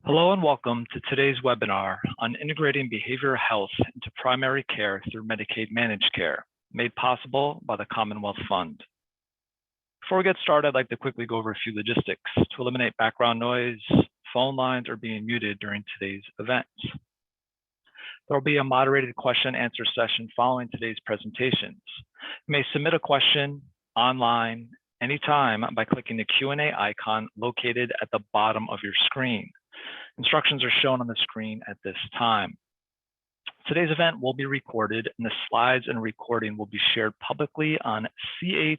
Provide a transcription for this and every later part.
Hello and welcome to today's webinar on integrating behavioral health into primary care through Medicaid managed care, made possible by the Commonwealth Fund. Before we get started, I'd like to quickly go over a few logistics. To eliminate background noise, phone lines are being muted during today's event. There will be a moderated question and answer session following today's presentations. You may submit a question online anytime by clicking the Q&A icon located at the bottom of your screen. Instructions are shown on the screen at this time. Today's event will be recorded, and the slides and recording will be shared publicly on chcs.org.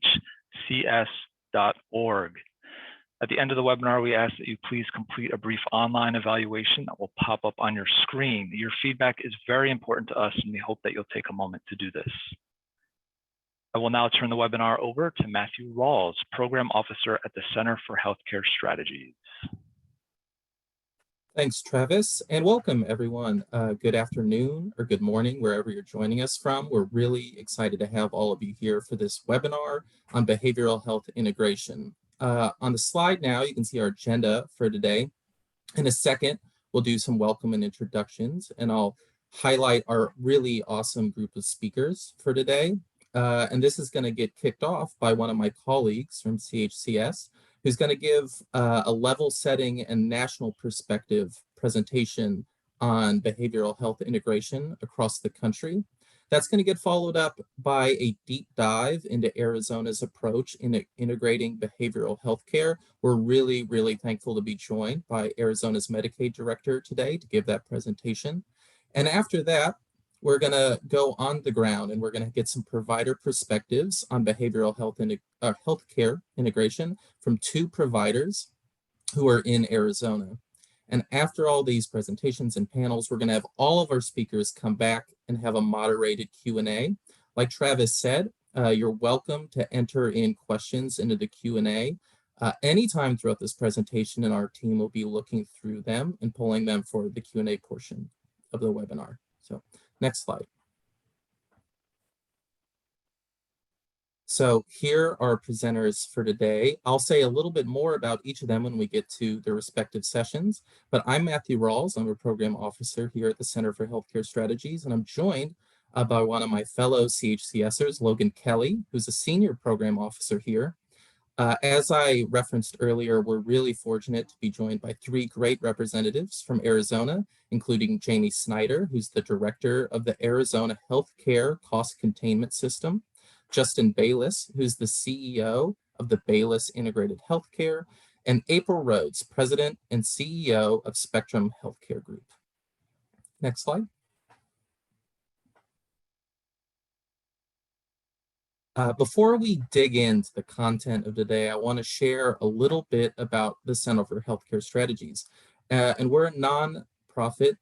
At the end of the webinar, we ask that you please complete a brief online evaluation that will pop up on your screen. Your feedback is very important to us, and we hope that you'll take a moment to do this. I will now turn the webinar over to Matthew Rawls, Program Officer at the Center for Healthcare Strategies. Thanks, Travis, and welcome everyone. Good afternoon or good morning, wherever you're joining us from. We're really excited to have all of you here for this webinar on behavioral health integration. On the slide now, you can see our agenda for today. In a second, we'll do some welcome and introductions, and I'll highlight our really awesome group of speakers for today. And this is going to get kicked off by one of my colleagues from CHCS, who's going to give a level setting and national perspective presentation on behavioral health integration across the country. That's going to get followed up by a deep dive into Arizona's approach in integrating behavioral health care. We're really, really thankful to be joined by Arizona's Medicaid director today to give that presentation. And after that, we're going to go on the ground and we're going to get some provider perspectives on behavioral health and healthcare integration from two providers who are in Arizona. And after all these presentations and panels, we're going to have all of our speakers come back and have a moderated Q&A. Like Travis said, you're welcome to enter in questions into the Q&A anytime throughout this presentation, and our team will be looking through them and pulling them for the Q&A portion of the webinar. So next slide. So here are our presenters for today. I'll say a little bit more about each of them when we get to their respective sessions, but I'm Matthew Rawls. I'm a program officer here at the Center for Healthcare Strategies, and I'm joined by one of my fellow CHCSers, Logan Kelly, who's a senior program officer here. As I referenced earlier, we're really fortunate to be joined by three great representatives from Arizona, including Jamie Snyder, who's the director of the Arizona Healthcare Cost Containment System, Justin Bayless, who's the CEO of the Bayless Integrated Healthcare, and April Rhodes, president and CEO of Spectrum Healthcare Group. Next slide. Before we dig into the content of today, I want to share a little bit about the Center for Healthcare Strategies. And we're a nonprofit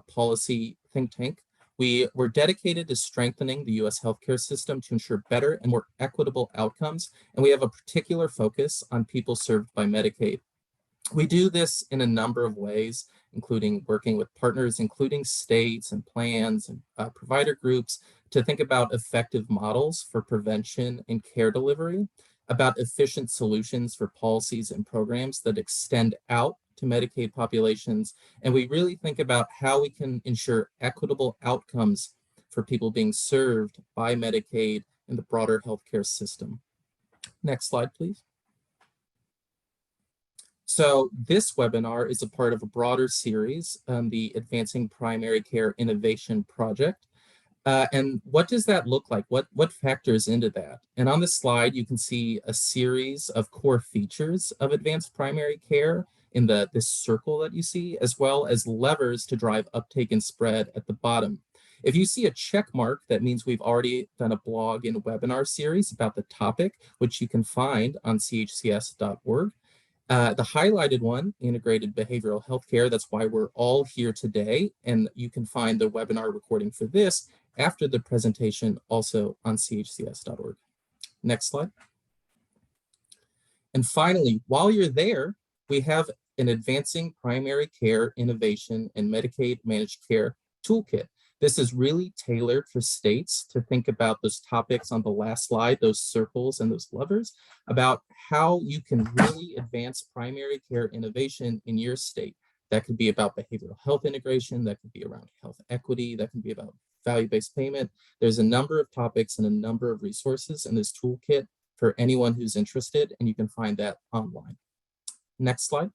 policy think tank. We're dedicated to strengthening the U.S. healthcare system to ensure better and more equitable outcomes, and we have a particular focus on people served by Medicaid. We do this in a number of ways, including working with partners, including states and plans and provider groups, to think about effective models for prevention and care delivery, about efficient solutions for policies and programs that extend out to Medicaid populations, and we really think about how we can ensure equitable outcomes for people being served by Medicaid in the broader healthcare system. Next slide, please. So this webinar is a part of a broader series on the Advancing Primary Care Innovation Project. And what does that look like? What factors into that? And on this slide, you can see a series of core features of advanced primary care in this circle that you see, as well as levers to drive uptake and spread at the bottom. If you see a check mark, that means we've already done a blog and webinar series about the topic, which you can find on chcs.org. The highlighted one, integrated behavioral healthcare, that's why we're all here today. And you can find the webinar recording for this after the presentation also on chcs.org. Next slide. And finally, while you're there, we have an Advancing Primary Care Innovation and Medicaid Managed Care Toolkit. This is really tailored for states to think about those topics on the last slide, those circles and those levers, about how you can really advance primary care innovation in your state. That could be about behavioral health integration. That could be around health equity. That can be about value-based payment. There's a number of topics and a number of resources in this toolkit for anyone who's interested, and you can find that online. Next slide.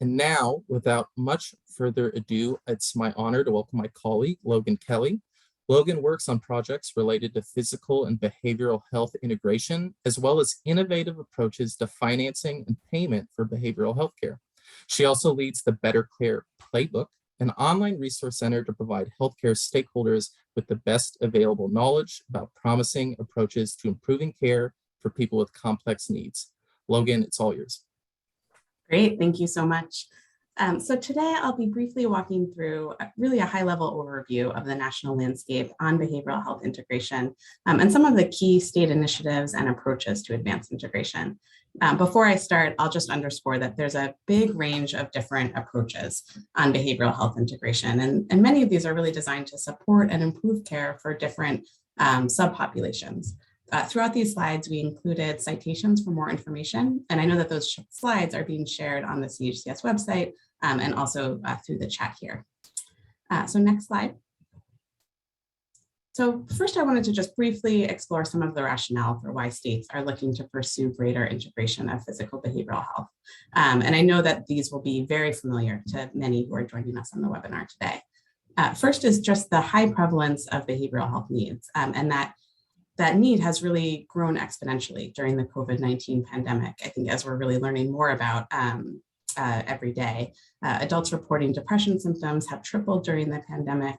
And now, without much further ado, it's my honor to welcome my colleague, Logan Kelly. Logan works on projects related to physical and behavioral health integration, as well as innovative approaches to financing and payment for behavioral health care. She also leads the Better Care Playbook, an online resource center to provide healthcare stakeholders with the best available knowledge about promising approaches to improving care for people with complex needs. Logan, it's all yours. Great, thank you so much. So today I'll be briefly walking through really a high-level overview of the national landscape on behavioral health integration and some of the key state initiatives and approaches to advance integration. Before I start, I'll just underscore that there's a big range of different approaches on behavioral health integration, and many of these are really designed to support and improve care for different subpopulations. Throughout these slides, we included citations for more information, and I know that those slides are being shared on the CHCS website and also through the chat here. So next slide. So first, I wanted to just briefly explore some of the rationale for why states are looking to pursue greater integration of physical behavioral health. And I know that these will be very familiar to many who are joining us on the webinar today. First is just the high prevalence of behavioral health needs, and that need has really grown exponentially during the COVID-19 pandemic. I think as we're really learning more about every day, adults reporting depression symptoms have tripled during the pandemic.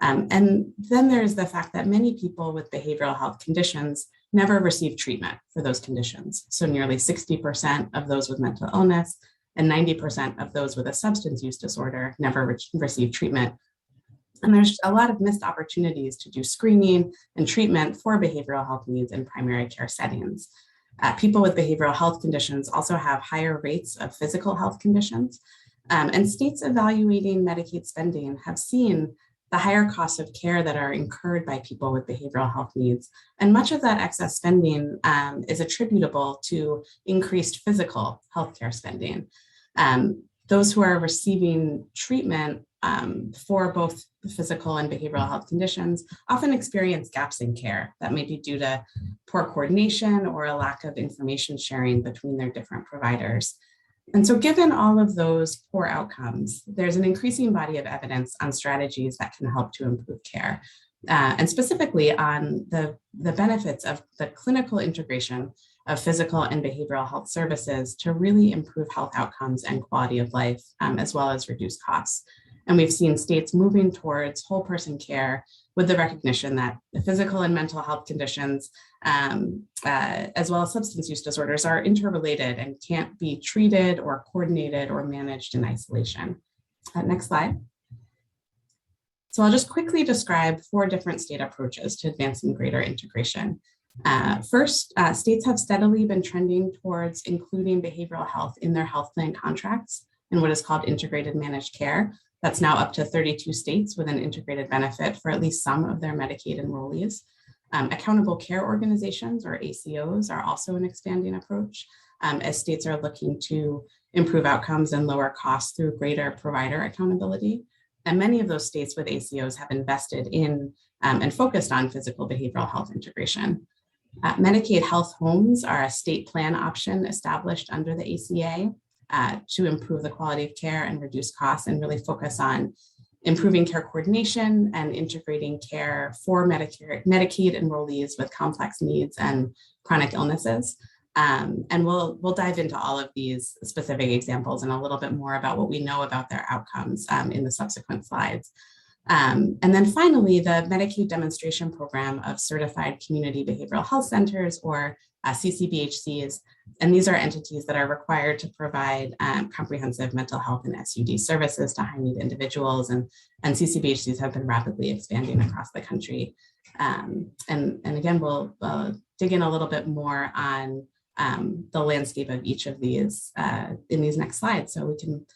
And then there's the fact that many people with behavioral health conditions never receive treatment for those conditions. So nearly 60% of those with mental illness and 90% of those with a substance use disorder never receive treatment. And there's a lot of missed opportunities to do screening and treatment for behavioral health needs in primary care settings. People with behavioral health conditions also have higher rates of physical health conditions. And states evaluating Medicaid spending have seen the higher costs of care that are incurred by people with behavioral health needs. And much of that excess spending is attributable to increased physical healthcare spending. Those who are receiving treatment for both physical and behavioral health conditions often experience gaps in care that may be due to poor coordination or a lack of information sharing between their different providers. And so given all of those poor outcomes, there's an increasing body of evidence on strategies that can help to improve care, and specifically on the benefits of the clinical integration of physical and behavioral health services to really improve health outcomes and quality of life, as well as reduce costs. And we've seen states moving towards whole person care with the recognition that the physical and mental health conditions, as well as substance use disorders, are interrelated and can't be treated or coordinated or managed in isolation. Next slide. So I'll just quickly describe 4 different state approaches to advancing greater integration. First, states have steadily been trending towards including behavioral health in their health plan contracts in what is called integrated managed care. That's now up to 32 states with an integrated benefit for at least some of their Medicaid enrollees. Accountable care organizations, or ACOs, are also an expanding approach as states are looking to improve outcomes and lower costs through greater provider accountability. And many of those states with ACOs have invested in and focused on physical behavioral health integration. Medicaid health homes are a state plan option established under the ACA to improve the quality of care and reduce costs, and really focus on improving care coordination and integrating care for Medicaid enrollees with complex needs and chronic illnesses. And we'll dive into all of these specific examples and a little bit more about what we know about their outcomes in the subsequent slides. And then finally, the Medicaid demonstration program of certified community behavioral health centers, or CCBHCs. And these are entities that are required to provide comprehensive mental health and SUD services to high-need individuals. And CCBHCs have been rapidly expanding across the country. And again, we'll dig in a little bit more on the landscape of each of these in these next slides. So we can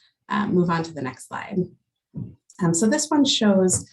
move on to the next slide. So this one shows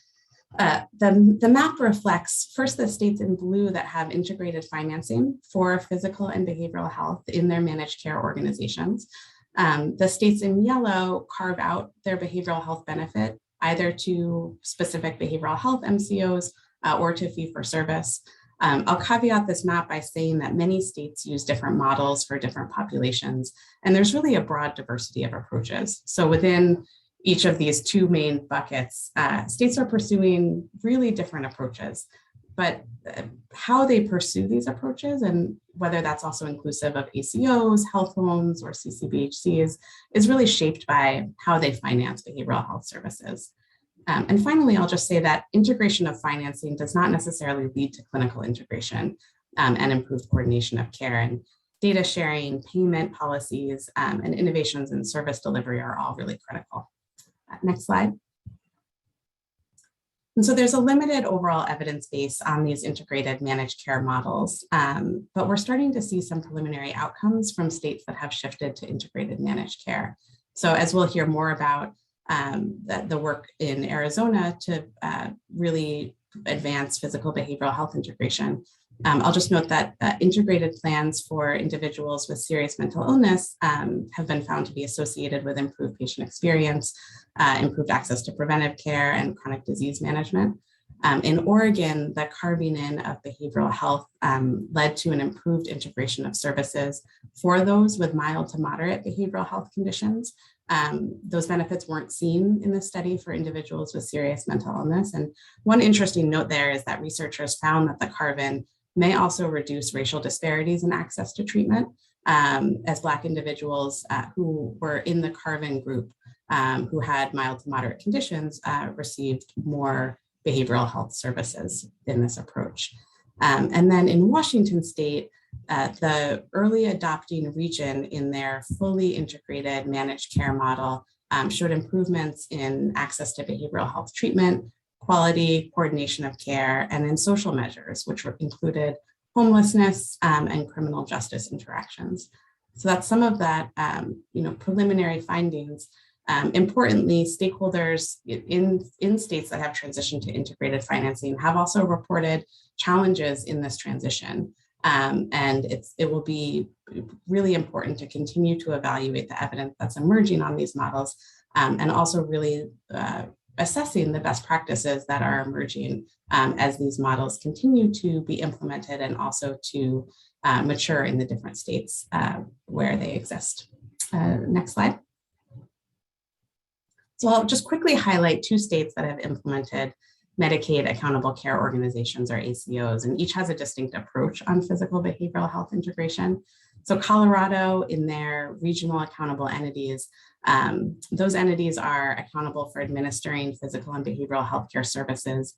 the map reflects first the states in blue that have integrated financing for physical and behavioral health in their managed care organizations. The states in yellow carve out their behavioral health benefit either to specific behavioral health MCOs or to fee-for-service. I'll caveat this map by saying that many states use different models for different populations, and there's really a broad diversity of approaches. So within each of these two main buckets, states are pursuing really different approaches, but how they pursue these approaches and whether that's also inclusive of ACOs, health homes, or CCBHCs is really shaped by how they finance behavioral health services. And finally, I'll just say that integration of financing does not necessarily lead to clinical integration and improved coordination of care. And data sharing, payment policies, and innovations in service delivery are all really critical. Next slide. And so there's a limited overall evidence base on these integrated managed care models, but we're starting to see some preliminary outcomes from states that have shifted to integrated managed care. So as we'll hear more about, the work in Arizona to really advance physical behavioral health integration. I'll just note that integrated plans for individuals with serious mental illness have been found to be associated with improved patient experience, improved access to preventive care, and chronic disease management. In Oregon, the carving in of behavioral health led to an improved integration of services for those with mild to moderate behavioral health conditions. Those benefits weren't seen in the study for individuals with serious mental illness. And one interesting note there is that researchers found that the carve-in may also reduce racial disparities in access to treatment, as Black individuals who were in the carve-in group who had mild to moderate conditions received more behavioral health services in this approach. And then in Washington State, the early adopting region in their fully integrated managed care model showed improvements in access to behavioral health treatment, quality, coordination of care, and in social measures, which included homelessness and criminal justice interactions. So that's some of that, preliminary findings. Importantly, stakeholders in states that have transitioned to integrated financing have also reported challenges in this transition. And it will be really important to continue to evaluate the evidence that's emerging on these models and also really assessing the best practices that are emerging as these models continue to be implemented and also to mature in the different states where they exist. Next slide. So I'll just quickly highlight two states that have implemented Medicaid accountable care organizations, or ACOs, and each has a distinct approach on physical behavioral health integration. So Colorado, in their regional accountable entities, those entities are accountable for administering physical and behavioral health care services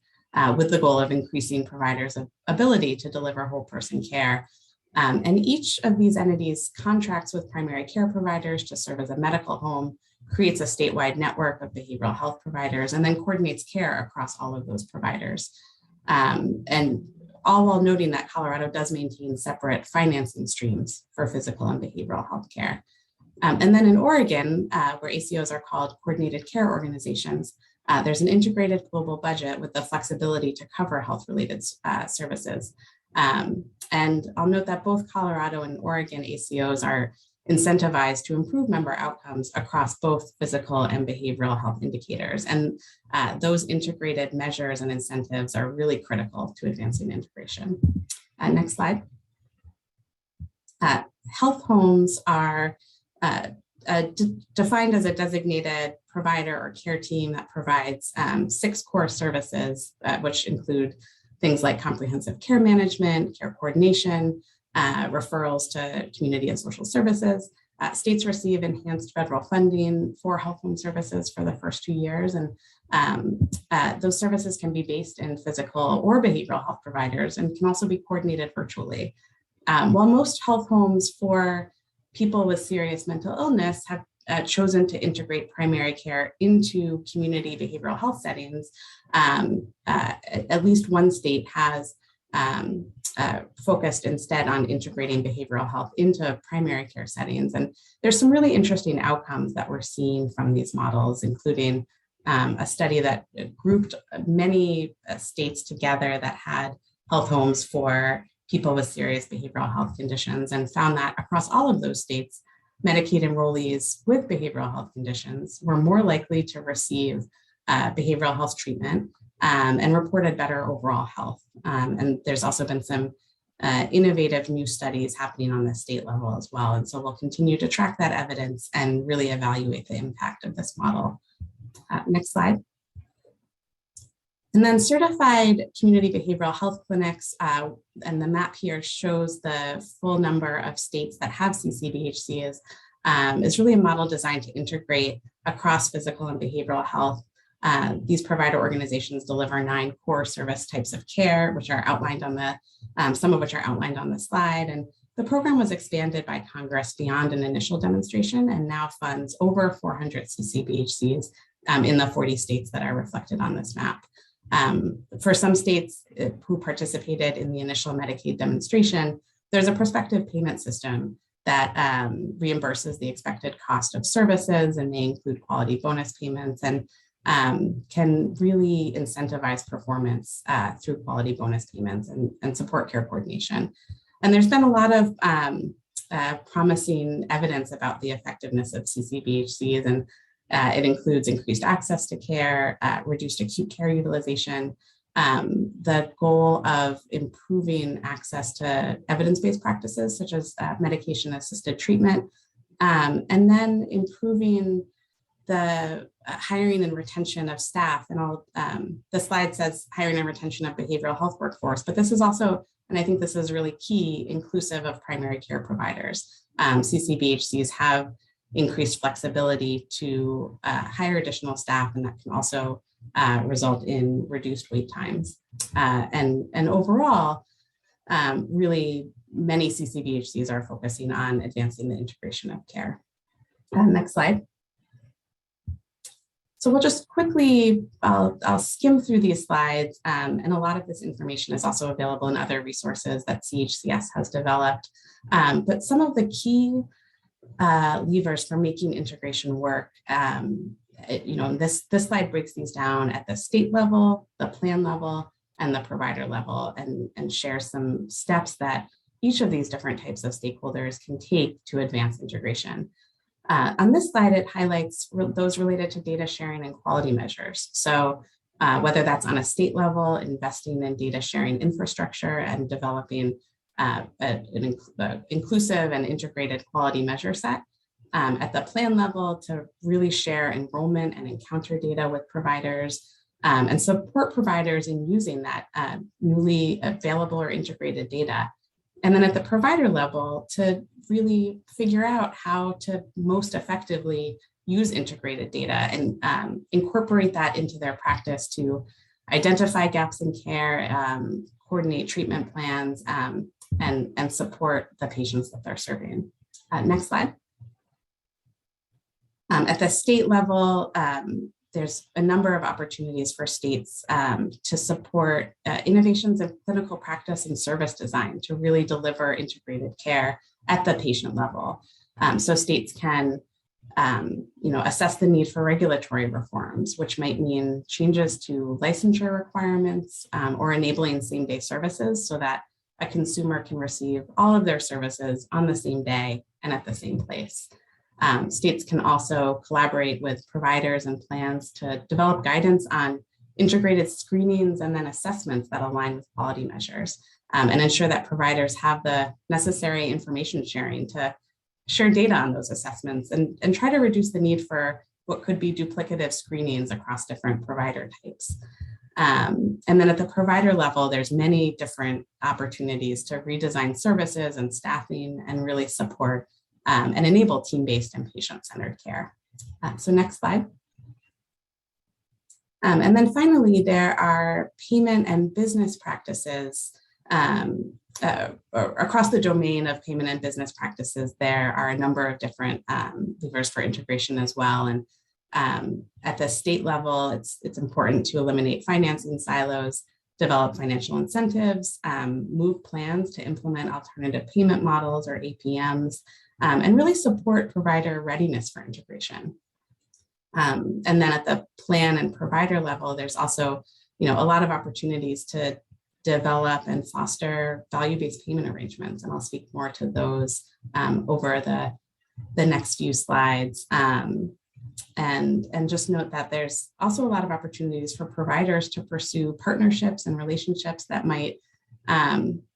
with the goal of increasing providers' ability to deliver whole person care. And each of these entities contracts with primary care providers to serve as a medical home, creates a statewide network of behavioral health providers, and then coordinates care across all of those providers. And all while noting that Colorado does maintain separate financing streams for physical and behavioral health care. And then in Oregon, where ACOs are called coordinated care organizations, there's an integrated global budget with the flexibility to cover health-related services. And I'll note that both Colorado and Oregon ACOs are incentivized to improve member outcomes across both physical and behavioral health indicators. And those integrated measures and incentives are really critical to advancing integration. Next slide. Health homes are defined as a designated provider or care team that provides 6 core services, which include things like comprehensive care management, care coordination, referrals to community and social services. States receive enhanced federal funding for health home services for the first 2 years. And those services can be based in physical or behavioral health providers and can also be coordinated virtually. While most health homes for people with serious mental illness have chosen to integrate primary care into community behavioral health settings, at least one state has focused instead on integrating behavioral health into primary care settings. And there's some really interesting outcomes that we're seeing from these models, including a study that grouped many states together that had health homes for people with serious behavioral health conditions, and found that across all of those states, Medicaid enrollees with behavioral health conditions were more likely to receive behavioral health treatment and reported better overall health. And there's also been some innovative new studies happening on the state level as well. And so we'll continue to track that evidence and really evaluate the impact of this model. Next slide. And then certified community behavioral health clinics, and the map here shows the full number of states that have CCBHCs, is really a model designed to integrate across physical and behavioral health. These provider organizations deliver 9 core service types of care, which are outlined on the, some of which are outlined on the slide. And the program was expanded by Congress beyond an initial demonstration and now funds over 400 CCBHCs in the 40 states that are reflected on this map. For some states who participated in the initial Medicaid demonstration, there's a prospective payment system that reimburses the expected cost of services and may include quality bonus payments and can really incentivize performance through quality bonus payments and support care coordination. And there's been a lot of promising evidence about the effectiveness of CCBHCs, and it includes increased access to care, reduced acute care utilization, the goal of improving access to evidence-based practices such as medication-assisted treatment, and then improving the hiring and retention of staff. And the slide says hiring and retention of behavioral health workforce, but this is also, and I think this is really key, inclusive of primary care providers. CCBHCs have increased flexibility to hire additional staff, and that can also result in reduced wait times. And overall, really many CCBHCs are focusing on advancing the integration of care. Next slide. So we'll just quickly, I'll skim through these slides, and a lot of this information is also available in other resources that CHCS has developed. But some of the key levers for making integration work, this slide breaks these down at the state level, the plan level, and the provider level, and shares some steps that each of these different types of stakeholders can take to advance integration. On this slide, it highlights those related to data sharing and quality measures. So whether that's on a state level, investing in data sharing infrastructure and developing an inclusive and integrated quality measure set, at the plan level to really share enrollment and encounter data with providers, and support providers in using that newly available or integrated data. And then at the provider level to really figure out how to most effectively use integrated data and incorporate that into their practice to identify gaps in care, coordinate treatment plans, and support the patients that they're serving. Next slide. At the state level, there's a number of opportunities for states to support innovations in clinical practice and service design to really deliver integrated care at the patient level. So states can assess the need for regulatory reforms, which might mean changes to licensure requirements or enabling same-day services so that a consumer can receive all of their services on the same day and at the same place. States can also collaborate with providers and plans to develop guidance on integrated screenings and then assessments that align with quality measures, and ensure that providers have the necessary information sharing to share data on those assessments and try to reduce the need for what could be duplicative screenings across different provider types. And then at the provider level, there's many different opportunities to redesign services and staffing and really support and enable team-based and patient-centered care. So next slide. And then finally, there are payment and business practices. Across the domain of payment and business practices, there are a number of different levers for integration as well. And at the state level, it's important to eliminate financing silos, develop financial incentives, move plans to implement alternative payment models or APMs, and really support provider readiness for integration. And then at the plan and provider level, there's also a lot of opportunities to develop and foster value-based payment arrangements. And I'll speak more to those over the the next few slides. And just note that there's also a lot of opportunities for providers to pursue partnerships and relationships that might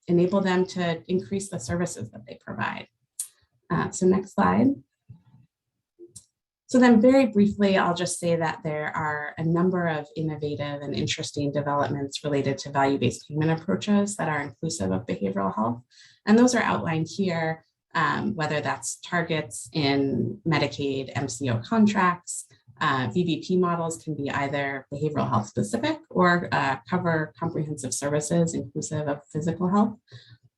enable them to increase the services that they provide. So next slide. So then very briefly, I'll just say that there are a number of innovative and interesting developments related to value-based payment approaches that are inclusive of behavioral health. And those are outlined here, whether that's targets in Medicaid MCO contracts. VBP models can be either behavioral health specific or cover comprehensive services inclusive of physical health.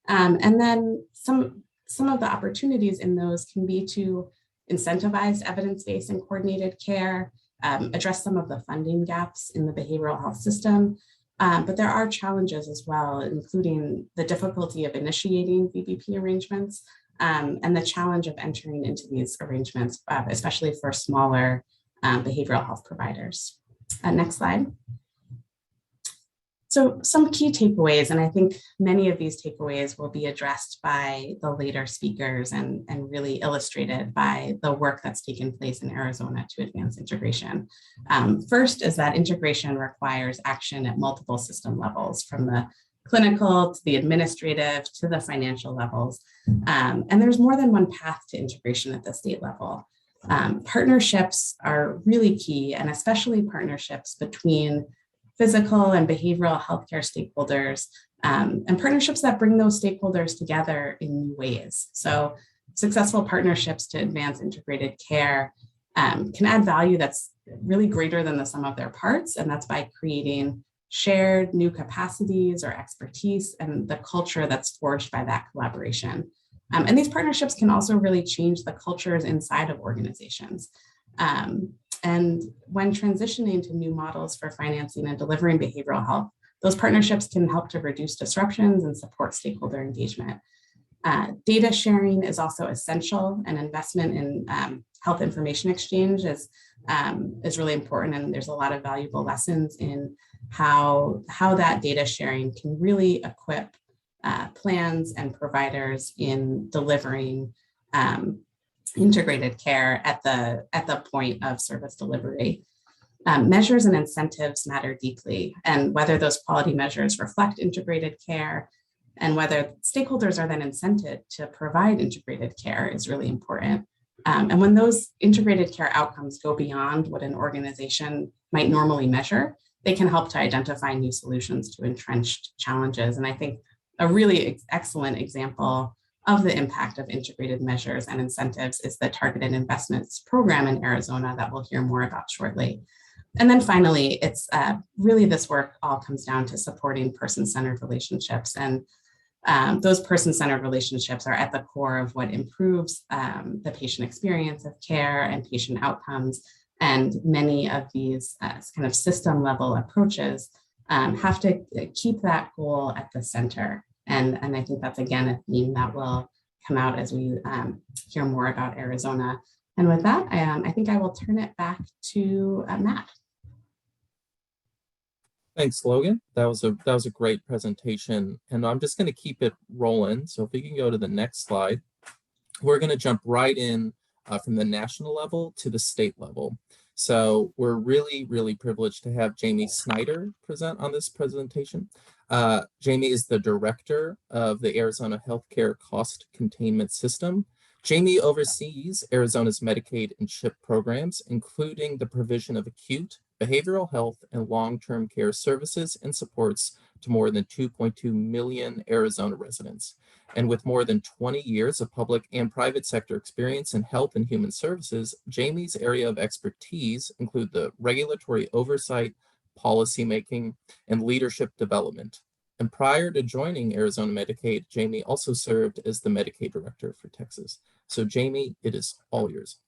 And then some of the opportunities in those can be to incentivize evidence-based and coordinated care, address some of the funding gaps in the behavioral health system. But there are challenges as well, including the difficulty of initiating VBP arrangements and the challenge of entering into these arrangements, especially for smaller behavioral health providers. Next slide. So some key takeaways, and I think many of these takeaways will be addressed by the later speakers and really illustrated by the work that's taken place in Arizona to advance integration. First is that integration requires action at multiple system levels, from the clinical to the administrative to the financial levels. And there's more than one path to integration at the state level. Partnerships are really key, and especially partnerships between physical and behavioral healthcare stakeholders, and partnerships that bring those stakeholders together in new ways. So successful partnerships to advance integrated care can add value that's really greater than the sum of their parts, and that's by creating shared new capacities or expertise and the culture that's forged by that collaboration. And these partnerships can also really change the cultures inside of organizations. And when transitioning to new models for financing and delivering behavioral health, those partnerships can help to reduce disruptions and support stakeholder engagement. Data sharing is also essential, and investment in health information exchange is really important. And there's a lot of valuable lessons in how that data sharing can really equip plans and providers in delivering integrated care at the point of service delivery. Measures and incentives matter deeply, and whether those quality measures reflect integrated care and whether stakeholders are then incented to provide integrated care is really important. And when those integrated care outcomes go beyond what an organization might normally measure, they can help to identify new solutions to entrenched challenges. And I think a really excellent example of the impact of integrated measures and incentives is the Targeted Investments Program in Arizona that we'll hear more about shortly. And then finally, it's really this work all comes down to supporting person-centered relationships. And those person-centered relationships are at the core of what improves the patient experience of care and patient outcomes. And many of these kind of system level approaches have to keep that goal at the center. And I think that's, again, a theme that will come out as we hear more about Arizona. And with that, I think I will turn it back to Matt. Thanks, Logan. That was a great presentation. And I'm just going to keep it rolling. So if we can go to the next slide, we're going to jump right in from the national level to the state level. So we're really, really privileged to have Jamie Snyder present on this presentation. Jamie is the director of the Arizona Healthcare Cost Containment System. Jamie oversees Arizona's Medicaid and CHIP programs, including the provision of acute, behavioral health, and long-term care services and supports to more than 2.2 million Arizona residents. And with more than 20 years of public and private sector experience in health and human services, Jamie's area of expertise include the regulatory oversight, policymaking, and leadership development. And prior to joining Arizona Medicaid, Jamie also served as the Medicaid director for Texas. So Jamie, it is all yours.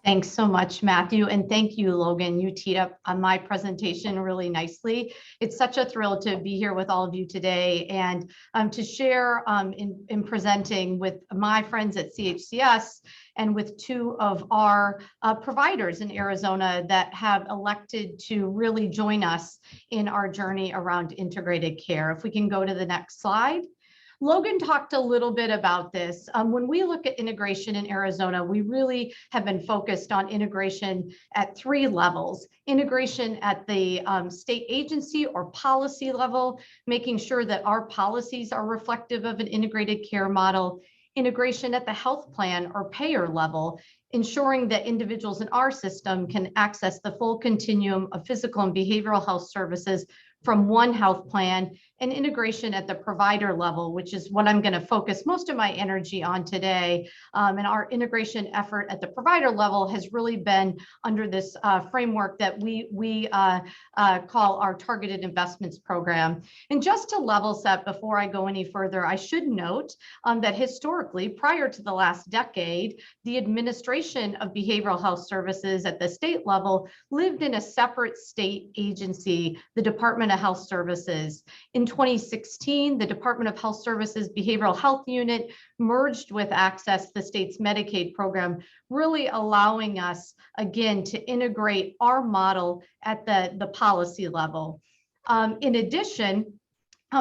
Thanks so much, Matthew. And thank you, Logan. You teed up on my presentation really nicely. It's such a thrill to be here with all of you today and to share in presenting with my friends at CHCS and with two of our providers in Arizona that have elected to really join us in our journey around integrated care. If we can go to the next slide. Logan talked a little bit about this. When we look at integration in Arizona, we really have been focused on integration at 3 levels. Integration at the state agency or policy level, making sure that our policies are reflective of an integrated care model. Integration at the health plan or payer level, ensuring that individuals in our system can access the full continuum of physical and behavioral health services from one health plan, and integration at the provider level, which is what I'm going to focus most of my energy on today. And our integration effort at the provider level has really been under this framework that we call our Targeted Investments Program. And just to level set before I go any further, I should note that historically, prior to the last decade, the administration of behavioral health services at the state level lived in a separate state agency, the Department of Health Services. In 2016, the Department of Health Services Behavioral Health Unit merged with Access, the state's Medicaid program, really allowing us, again, to integrate our model at the policy level. In addition,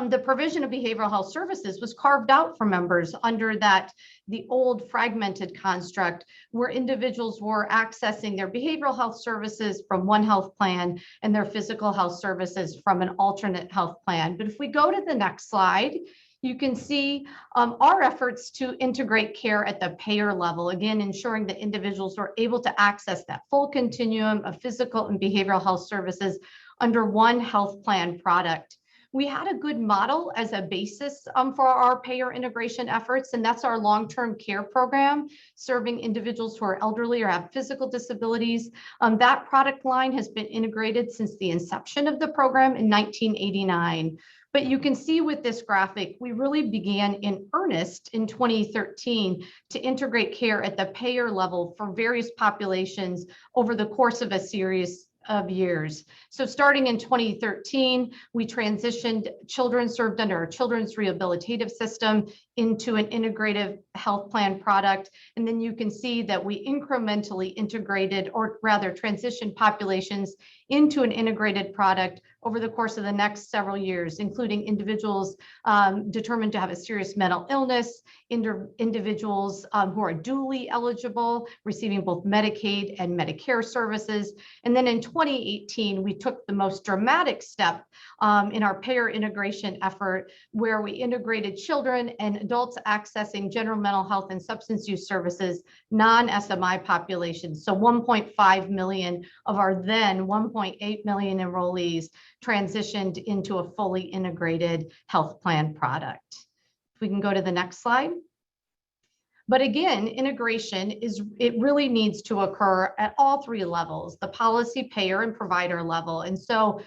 the provision of behavioral health services was carved out for members under the old fragmented construct where individuals were accessing their behavioral health services from one health plan and their physical health services from an alternate health plan. But if we go to the next slide, you can see our efforts to integrate care at the payer level, again, ensuring that individuals are able to access that full continuum of physical and behavioral health services under one health plan product. We had a good model as a basis for our payer integration efforts, and that's our long-term care program, serving individuals who are elderly or have physical disabilities. That product line has been integrated since the inception of the program in 1989. But you can see with this graphic, we really began in earnest in 2013 to integrate care at the payer level for various populations over the course of a series of years. So starting in 2013, we transitioned children served under our children's rehabilitative system into an integrative health plan product. And then you can see that we incrementally integrated, or rather transitioned populations into an integrated product over the course of the next several years, including individuals determined to have a serious mental illness, individuals who are dually eligible, receiving both Medicaid and Medicare services. And then in 2018, we took the most dramatic step in our payer integration effort, where we integrated children and adults accessing general mental health and substance use services, non-SMI populations. So 1.5 million of our then 1.8 million enrollees transitioned into a fully integrated health plan product. If we can go to the next slide. But again, integration it really needs to occur at all 3 levels, the policy, payer, and provider level. And so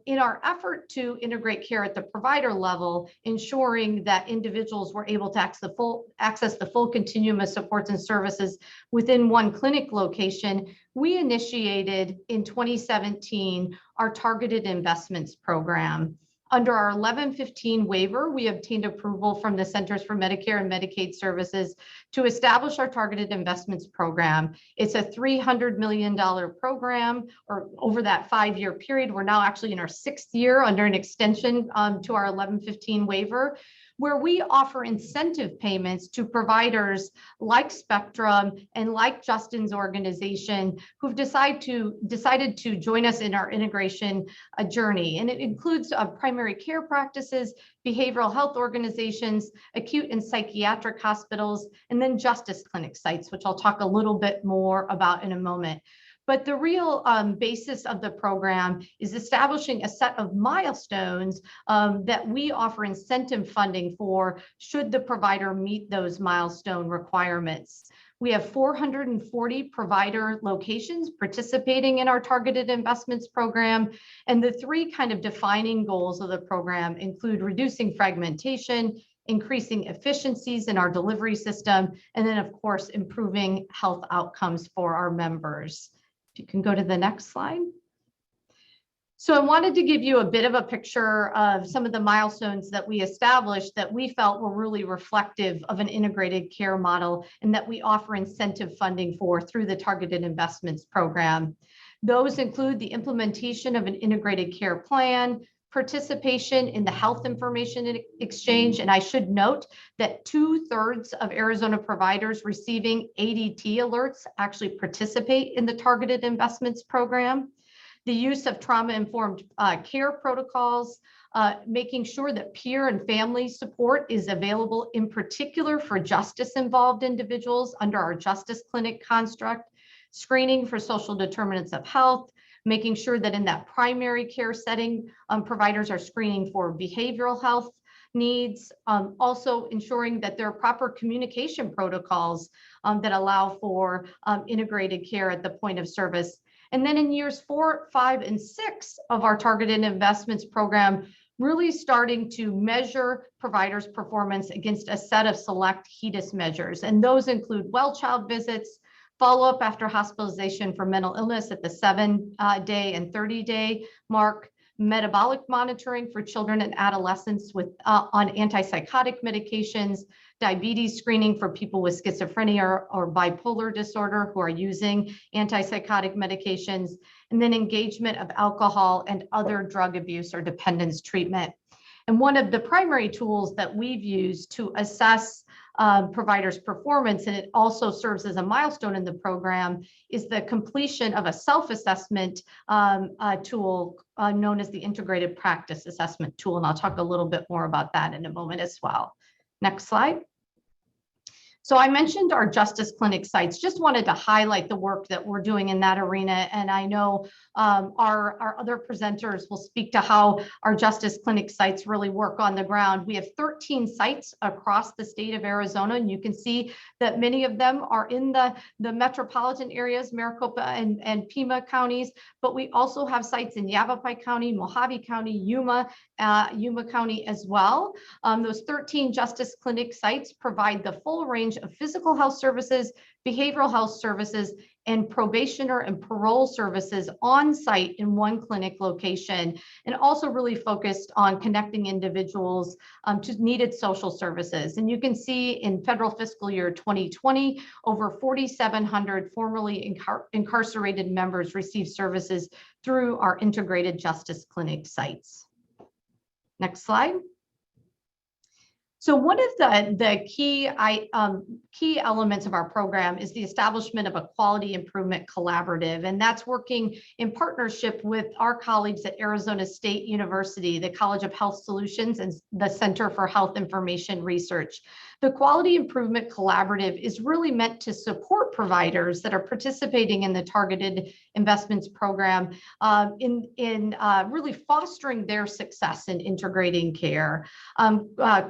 in our effort to integrate care at the provider level, ensuring that individuals were able to access the full continuum of supports and services within one clinic location, we initiated in 2017 our Targeted Investments Program. Under our 1115 waiver, we obtained approval from the Centers for Medicare and Medicaid Services to establish our Targeted Investments Program. It's a $300 million program, or over that 5-year period. We're now actually in our 6th year under an extension to our 1115 waiver, where we offer incentive payments to providers like Spectrum and like Justin's organization who've decided to join us in our integration journey. And it includes primary care practices, behavioral health organizations, acute and psychiatric hospitals, and then justice clinic sites, which I'll talk a little bit more about in a moment. But the real basis of the program is establishing a set of milestones that we offer incentive funding for should the provider meet those milestone requirements. We have 440 provider locations participating in our Targeted Investments Program. And the 3 kind of defining goals of the program include reducing fragmentation, increasing efficiencies in our delivery system, and then, of course, improving health outcomes for our members. You can go to the next slide. So I wanted to give you a bit of a picture of some of the milestones that we established that we felt were really reflective of an integrated care model and that we offer incentive funding for through the Targeted Investments Program. Those include the implementation of an integrated care plan, participation in the health information exchange. And I should note that 2/3 of Arizona providers receiving ADT alerts actually participate in the targeted investments program. The use of trauma-informed care protocols, making sure that peer and family support is available, in particular for justice-involved individuals under our Justice Clinic construct, screening for social determinants of health, making sure that in that primary care setting, providers are screening for behavioral health needs, also ensuring that there are proper communication protocols that allow for integrated care at the point of service. And then in years 4, 5, and 6 of our targeted investments program, really starting to measure providers' performance against a set of select HEDIS measures. And those include well child visits, follow-up after hospitalization for mental illness at the 7-day and 30-day mark, metabolic monitoring for children and adolescents with on antipsychotic medications, diabetes screening for people with schizophrenia or bipolar disorder who are using antipsychotic medications, and then engagement of alcohol and other drug abuse or dependence treatment. And one of the primary tools that we've used to assess providers' performance, and it also serves as a milestone in the program, is the completion of a self-assessment tool known as the Integrated Practice Assessment Tool. And I'll talk a little bit more about that in a moment as well. Next slide. So I mentioned our Justice Clinic sites, just wanted to highlight the work that we're doing in that arena. And I know our other presenters will speak to how our Justice Clinic sites really work on the ground. We have 13 sites across the state of Arizona, and you can see that many of them are in the metropolitan areas, Maricopa and Pima counties, but we also have sites in Yavapai County, Mojave County, Yuma County as well. Those 13 Justice Clinic sites provide the full range of physical health services, behavioral health services, and probationer and parole services on site in one clinic location, and also really focused on connecting individuals to needed social services. And you can see in federal fiscal year 2020, over 4,700 formerly incarcerated members received services through our integrated Justice Clinic sites. Next slide. So one of the key elements of our program is the establishment of a quality improvement collaborative, and that's working in partnership with our colleagues at Arizona State University, the College of Health Solutions, and the Center for Health Information Research. The Quality Improvement Collaborative is really meant to support providers that are participating in the Targeted Investments Program in really fostering their success in integrating care.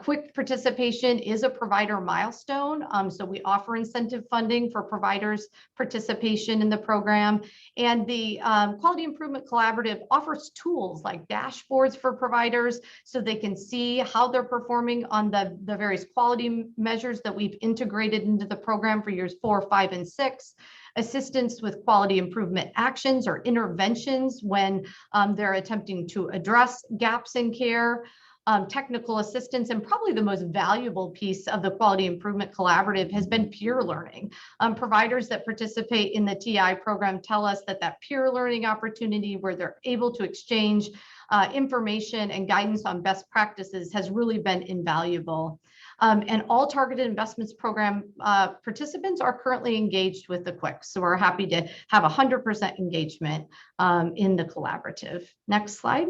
Quick participation is a provider milestone, so we offer incentive funding for providers' participation in the program. And the Quality Improvement Collaborative offers tools like dashboards for providers so they can see how they're performing on the various quality measures that we've integrated into the program for years 4, 5, and 6. Assistance with quality improvement actions or interventions when they're attempting to address gaps in care. Technical assistance, and probably the most valuable piece of the Quality Improvement Collaborative has been peer learning. Providers that participate in the TI program tell us that peer learning opportunity where they're able to exchange information and guidance on best practices has really been invaluable. And all Targeted Investments Program participants are currently engaged with the QUIC. So we're happy to have 100% engagement in the collaborative. Next slide.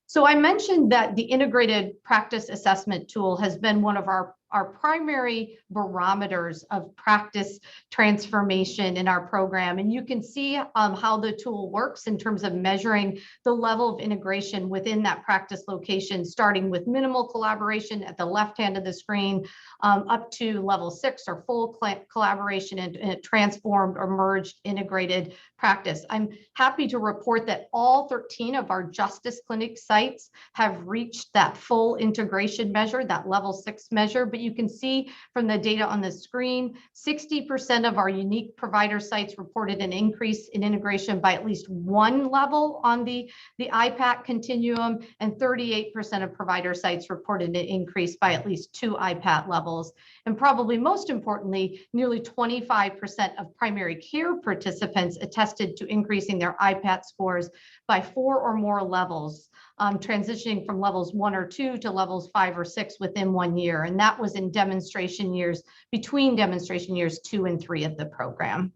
So I mentioned that the Integrated Practice Assessment Tool has been one of our primary barometers of practice transformation in our program. And you can see how the tool works in terms of measuring the level of integration within that practice location, starting with minimal collaboration at the left hand of the screen, up to level 6 or full collaboration and transformed or merged integrated practice. I'm happy to report that all 13 of our Justice Clinic sites have reached that full integration measure, that level 6 measure, but You can see from the data on the screen, 60% of our unique provider sites reported an increase in integration by at least one level on the IPAC continuum, and 38% of provider sites reported an increase by at least 2 IPAT levels. And probably most importantly, nearly 25% of primary care participants attested to increasing their IPAT scores by 4 or more levels, transitioning from levels 1 or 2 to levels 5 or 6 within 1 year. And that was in demonstration years, between demonstration years 2 and 3 of the program.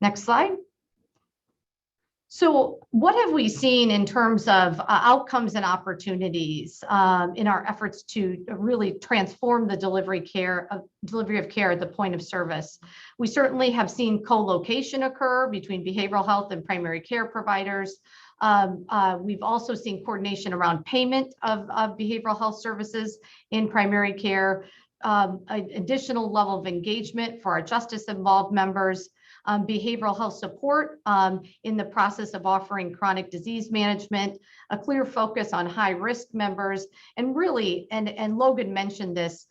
Next slide. So what have we seen in terms of outcomes and opportunities in our efforts to really transform the delivery of care at the point of service? We certainly have seen co-location occur between behavioral health and primary care providers. We've also seen coordination around payment of behavioral health services in primary care, an additional level of engagement for our justice involved members, behavioral health support in the process of offering chronic disease management, a clear focus on high risk members, and really, and Logan mentioned this,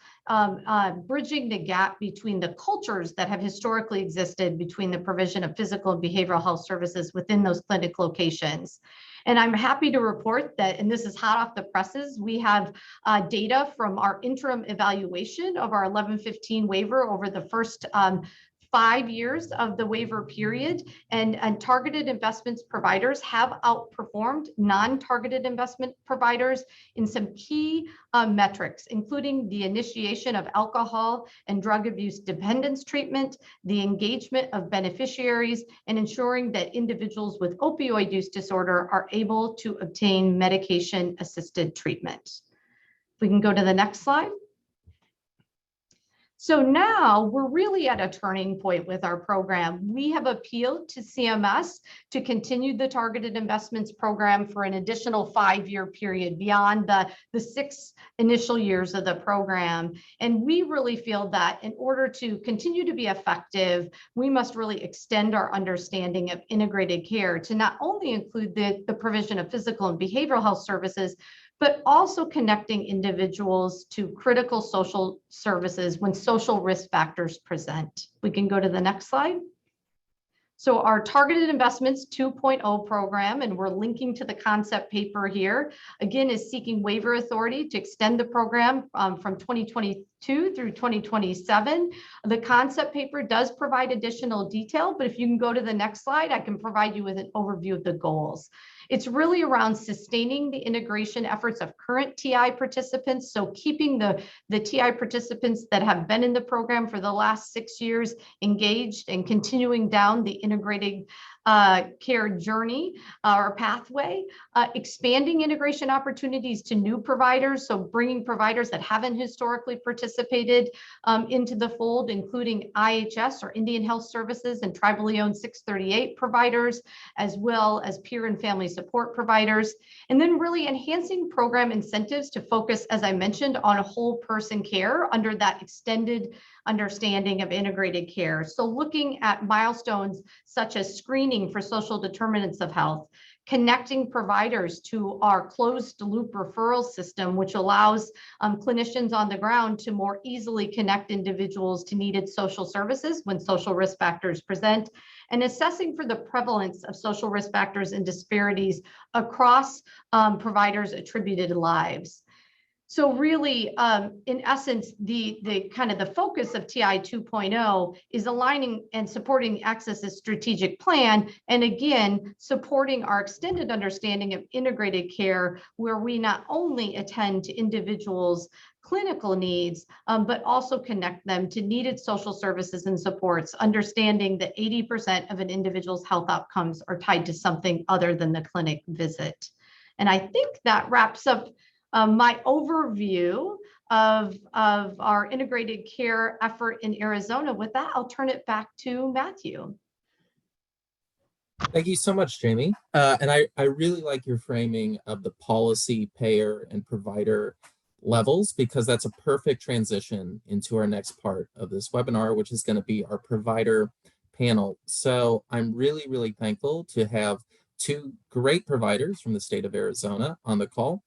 bridging the gap between the cultures that have historically existed between the provision of physical and behavioral health services within those clinic locations. And I'm happy to report that, and this is hot off the presses, we have data from our interim evaluation of our 1115 waiver over the first 5 years of the waiver period, and targeted investments providers have outperformed non-targeted investment providers in some key metrics, including the initiation of alcohol and drug abuse dependence treatment, the engagement of beneficiaries, and ensuring that individuals with opioid use disorder are able to obtain medication-assisted treatment. If we can go to the next slide. So now we're really at a turning point with our program. We have appealed to CMS to continue the targeted investments program for an additional 5-year period beyond the 6 initial years of the program. And we really feel that in order to continue to be effective, we must really extend our understanding of integrated care to not only include the provision of physical and behavioral health services, but also connecting individuals to critical social services when social risk factors present. We can go to the next slide. So our Targeted Investments 2.0 program, and we're linking to the concept paper here, again, is seeking waiver authority to extend the program from 2022 through 2027. The concept paper does provide additional detail, but if you can go to the next slide, I can provide you with an overview of the goals. It's really around sustaining the integration efforts of current TI participants. So keeping the TI participants that have been in the program for the last 6 years engaged and continuing down the integrated care journey or pathway, expanding integration opportunities to new providers. So bringing providers that haven't historically participated into the fold, including IHS or Indian Health Services and tribally owned 638 providers, as well as peer and family support providers. And then really enhancing program incentives to focus, as I mentioned, on a whole person care under that extended understanding of integrated care. So looking at milestones such as screening for social determinants of health, connecting providers to our closed loop referral system, which allows clinicians on the ground to more easily connect individuals to needed social services when social risk factors present, and assessing for the prevalence of social risk factors and disparities across providers' attributed lives. So really, in essence, the kind of the focus of TI 2.0 is aligning and supporting Access's strategic plan, and again, supporting our extended understanding of integrated care, where we not only attend to individuals' clinical needs, but also connect them to needed social services and supports, understanding that 80% of an individual's health outcomes are tied to something other than the clinic visit. And I think that wraps up my overview of our integrated care effort in Arizona. With that, I'll turn it back to Matthew. Thank you so much, Jamie. And I really like your framing of the policy, payer, and provider levels, because that's a perfect transition into our next part of this webinar, which is going to be our provider panel. So I'm really, really thankful to have 2 great providers from the state of Arizona on the call.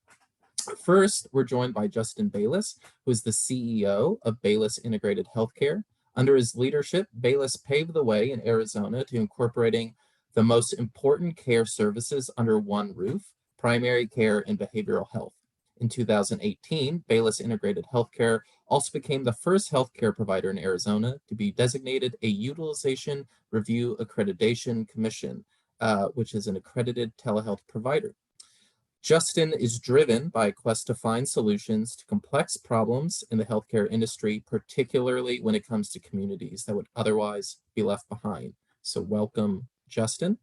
First, we're joined by Justin Bayless, who is the CEO of Bayless Integrated Healthcare. Under his leadership, Bayless paved the way in Arizona to incorporating the most important care services under one roof, primary care and behavioral health. In 2018, Bayless Integrated Healthcare also became the first healthcare provider in Arizona to be designated a Utilization Review Accreditation Commission, which is an accredited telehealth provider. Justin is driven by a quest to find solutions to complex problems in the healthcare industry, particularly when it comes to communities that would otherwise be left behind. So welcome, Justin.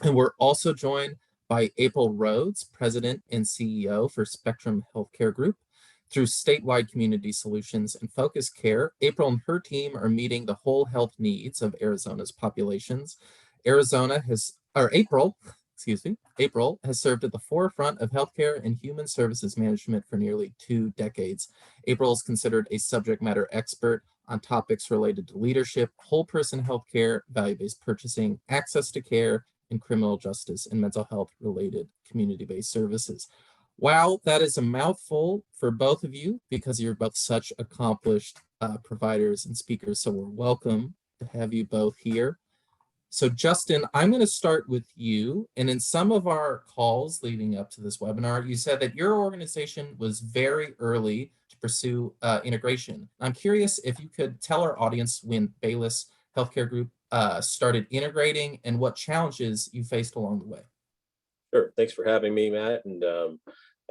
And we're also joined by April Rhodes, President and CEO for Spectrum Healthcare Group. Through statewide community solutions and focused care, April and her team are meeting the whole health needs of Arizona's populations. April has served at the forefront of healthcare and human services management for nearly 2 decades. April is considered a subject matter expert on topics related to leadership, whole person healthcare, value-based purchasing, access to care, and criminal justice and mental health related community-based services. Wow, that is a mouthful for both of you because you're both such accomplished providers and speakers. So we're welcome to have you both here. So Justin, I'm going to start with you. And in some of our calls leading up to this webinar, you said that your organization was very early to pursue integration. I'm curious if you could tell our audience when Bayless Healthcare Group started integrating and what challenges you faced along the way. Sure. Thanks for having me, Matt. And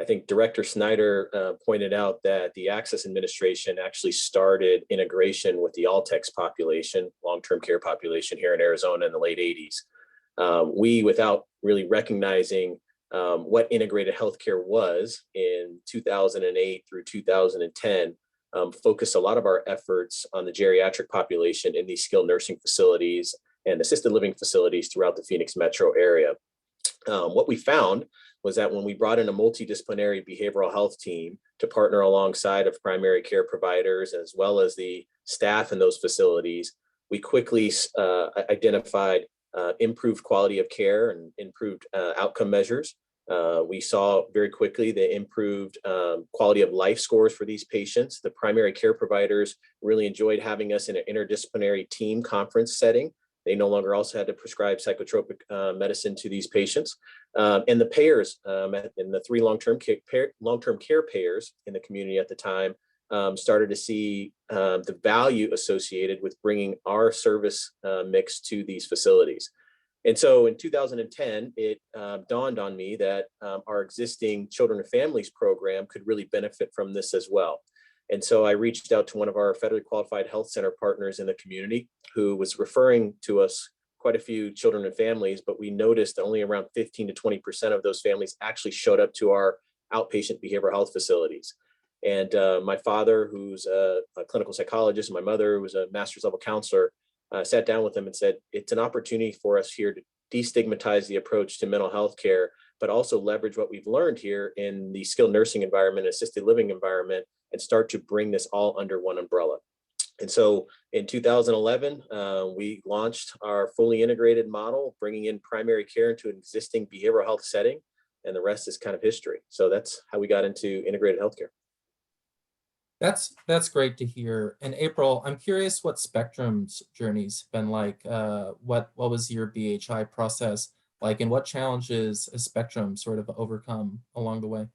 I think Director Snyder pointed out that the Access Administration actually started integration with the All-Tex population, long-term care population here in Arizona in the late 80s. We, without really recognizing what integrated healthcare was in 2008 through 2010, focused a lot of our efforts on the geriatric population in these skilled nursing facilities and assisted living facilities throughout the Phoenix metro area. What we found was that when we brought in a multidisciplinary behavioral health team to partner alongside of primary care providers, as well as the staff in those facilities, we quickly identified improved quality of care and improved outcome measures. We saw very quickly the improved quality of life scores for these patients. The primary care providers really enjoyed having us in an interdisciplinary team conference setting. They no longer also had to prescribe psychotropic medicine to these patients. And the payers and the 3 long-term care payers in the community at the time started to see the value associated with bringing our service mix to these facilities. And so in 2010, it dawned on me that our existing Children and Families program could really benefit from this as well. And so I reached out to one of our federally qualified health center partners in the community who was referring to us quite a few children and families, but we noticed only around 15 to 20% of those families actually showed up to our outpatient behavioral health facilities. And my father, who's a clinical psychologist, and my mother, who was a master's level counselor, sat down with them and said, it's an opportunity for us here to destigmatize the approach to mental health care, but also leverage what we've learned here in the skilled nursing environment, assisted living environment, and start to bring this all under one umbrella. And so in 2011, we launched our fully integrated model, bringing in primary care into an existing behavioral health setting, and the rest is kind of history. So that's how we got into integrated healthcare. That's great to hear. And April, I'm curious what Spectrum's journey's been like. What was your BHI process like, and what challenges has Spectrum sort of overcome along the way?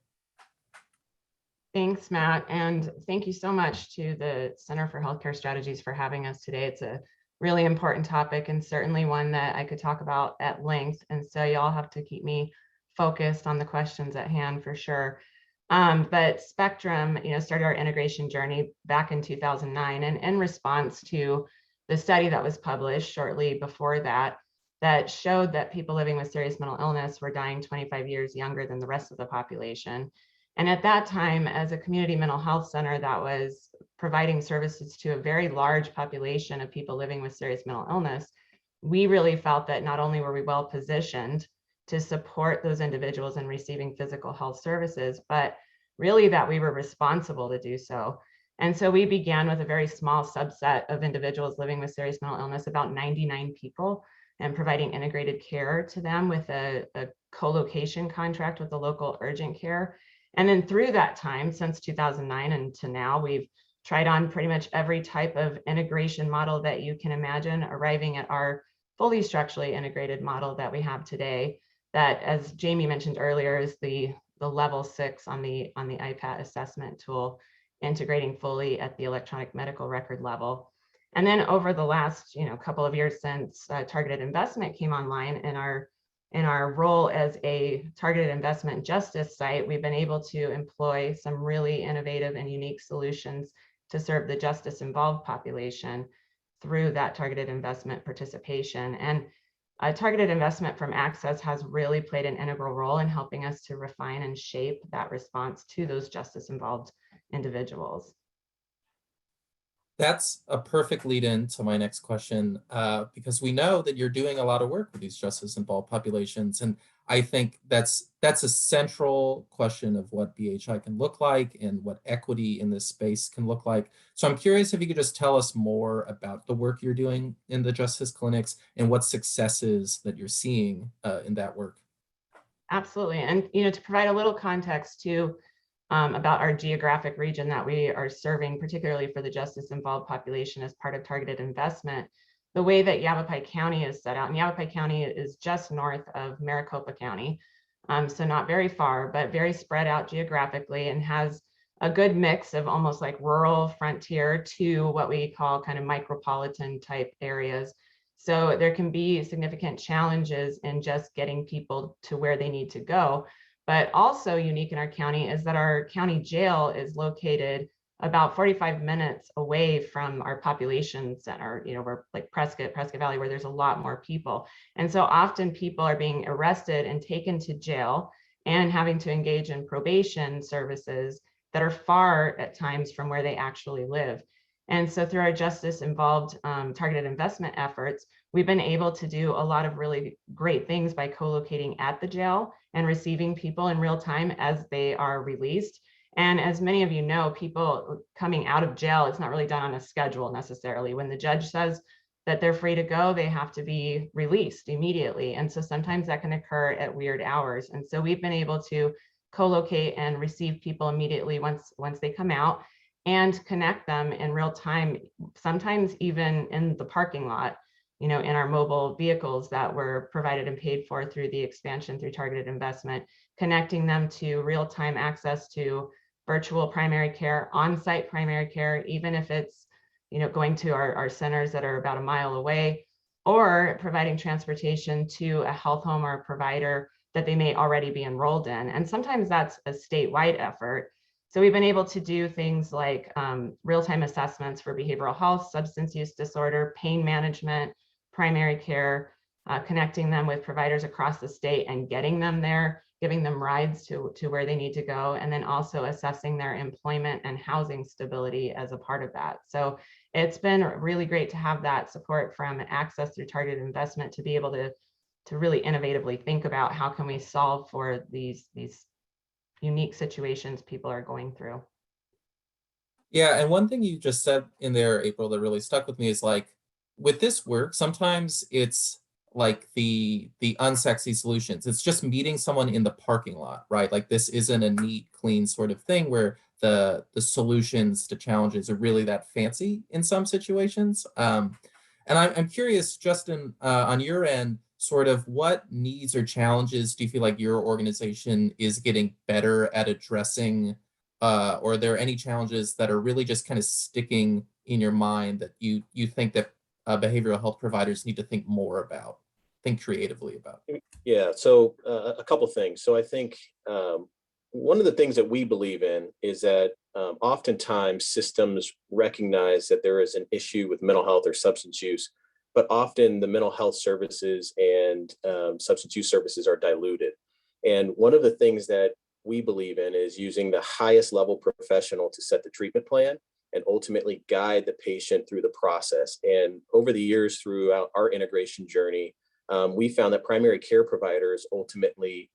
Thanks, Matt, and thank you so much to the Center for Healthcare Strategies for having us today. It's a really important topic and certainly one that I could talk about at length, and so y'all have to keep me focused on the questions at hand for sure. But Spectrum, started our integration journey back in 2009, and in response to the study that was published shortly before that showed that people living with serious mental illness were dying 25 years younger than the rest of the population. And at that time, as a community mental health center that was providing services to a very large population of people living with serious mental illness, we really felt that not only were we well positioned to support those individuals in receiving physical health services, but really that we were responsible to do so. And so we began with a very small subset of individuals living with serious mental illness, about 99 people, and providing integrated care to them with a co-location contract with the local urgent care. And then through that time, since 2009 and to now, we've tried on pretty much every type of integration model that you can imagine, arriving at our fully structurally integrated model that we have today, that, as Jamie mentioned earlier, is the level 6 on the IPAT assessment tool, integrating fully at the electronic medical record level. And then over the last couple of years since targeted investment came online in our role as a targeted investment justice site, we've been able to employ some really innovative and unique solutions to serve the justice involved population through that targeted investment participation. And targeted investment from Access has really played an integral role in helping us to refine and shape that response to those justice involved individuals. That's a perfect lead in to my next question, because we know that you're doing a lot of work with these justice involved populations. And I think that's a central question of what BHI can look like and what equity in this space can look like. So I'm curious if you could just tell us more about the work you're doing in the justice clinics and what successes that you're seeing in that work. Absolutely. And to provide a little context too, about our geographic region that we are serving, particularly for the justice involved population as part of targeted investment, the way that Yavapai County is set out, and Yavapai County is just north of Maricopa County, so not very far, but very spread out geographically, and has a good mix of almost like rural frontier to what we call kind of micropolitan type areas. So there can be significant challenges in just getting people to where they need to go. But also unique in our county is that our county jail is located about 45 minutes away from our population center. We're like Prescott Valley, where there's a lot more people. And so often people are being arrested and taken to jail and having to engage in probation services that are far at times from where they actually live. And so through our justice involved targeted investment efforts, we've been able to do a lot of really great things by co-locating at the jail and receiving people in real time as they are released. And as many of you know, people coming out of jail, it's not really done on a schedule necessarily. When the judge says that they're free to go, they have to be released immediately. And so sometimes that can occur at weird hours. And so we've been able to co-locate and receive people immediately once they come out, and connect them in real time, sometimes even in the parking lot, in our mobile vehicles that were provided and paid for through the expansion through targeted investment, connecting them to real-time access to virtual primary care, on-site primary care, even if it's going to our centers that are about a mile away, or providing transportation to a health home or a provider that they may already be enrolled in. And sometimes that's a statewide effort. So we've been able to do things like real-time assessments for behavioral health, substance use disorder, pain management, primary care, connecting them with providers across the state and getting them there, giving them rides to where they need to go, and then also assessing their employment and housing stability as a part of that. So it's been really great to have that support from Access through targeted investment to be able to really innovatively think about how can we solve for these unique situations people are going through. Yeah, and one thing you just said in there, April, that really stuck with me is like, with this work, sometimes it's like the unsexy solutions. It's just meeting someone in the parking lot, right? Like this isn't a neat, clean sort of thing where the solutions to challenges are really that fancy in some situations. And I'm curious, Justin, on your end, sort of what needs or challenges do you feel like your organization is getting better at addressing, or are there any challenges that are really just kind of sticking in your mind that you think that behavioral health providers need to think more about, think creatively about? Yeah, so a couple things. So I think one of the things that we believe in is that oftentimes systems recognize that there is an issue with mental health or substance use, but often the mental health services and substance use services are diluted. And one of the things that we believe in is using the highest level professional to set the treatment plan and ultimately guide the patient through the process. And over the years throughout our integration journey, we found that primary care providers ultimately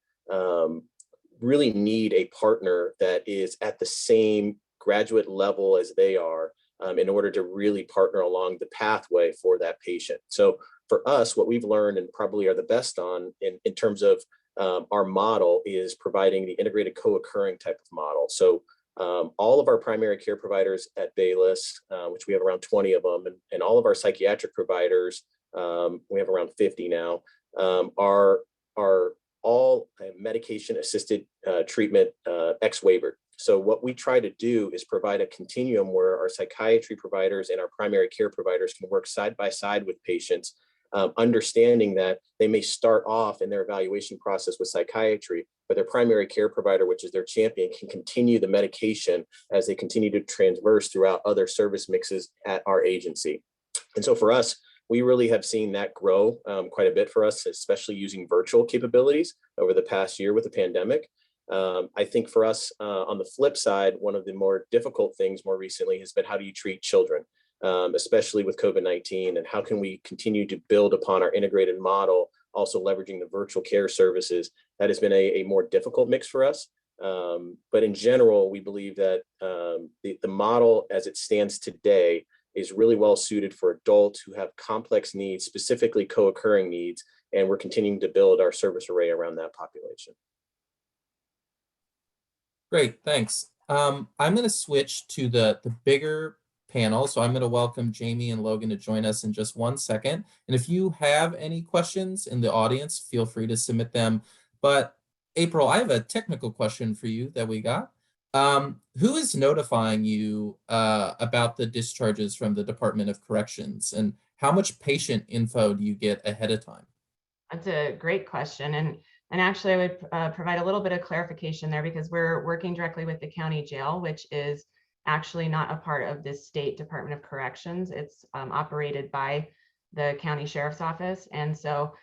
really need a partner that is at the same graduate level as they are in order to really partner along the pathway for that patient. So for us, what we've learned and probably are the best on in terms of our model is providing the integrated co-occurring type of model. So all of our primary care providers at Bayless, which we have around 20 of them, and all of our psychiatric providers, we have around 50 now, are all medication-assisted treatment ex-waivered. So what we try to do is provide a continuum where our psychiatry providers and our primary care providers can work side by side with patients, understanding that they may start off in their evaluation process with psychiatry, but their primary care provider, which is their champion, can continue the medication as they continue to transverse throughout other service mixes at our agency. And so for us, we really have seen that grow quite a bit for us, especially using virtual capabilities over the past year with the pandemic. I think for us, on the flip side, one of the more difficult things more recently has been, how do you treat children, especially with COVID-19, and how can we continue to build upon our integrated model, also leveraging the virtual care services? That has been a more difficult mix for us. But in general, we believe that the model as it stands today is really well suited for adults who have complex needs, specifically co-occurring needs, and we're continuing to build our service array around that population. Great, thanks. I'm going to switch to the bigger panel. So I'm going to welcome Jamie and Logan to join us in just 1 second. And if you have any questions in the audience, feel free to submit them. But April, I have a technical question for you that we got. Who is notifying you about the discharges from the Department of Corrections, and how much patient info do you get ahead of time? That's a great question. And actually, I would provide a little bit of clarification there, because we're working directly with the county jail, which is actually not a part of the state Department of Corrections. It's operated by the county sheriff's office. And so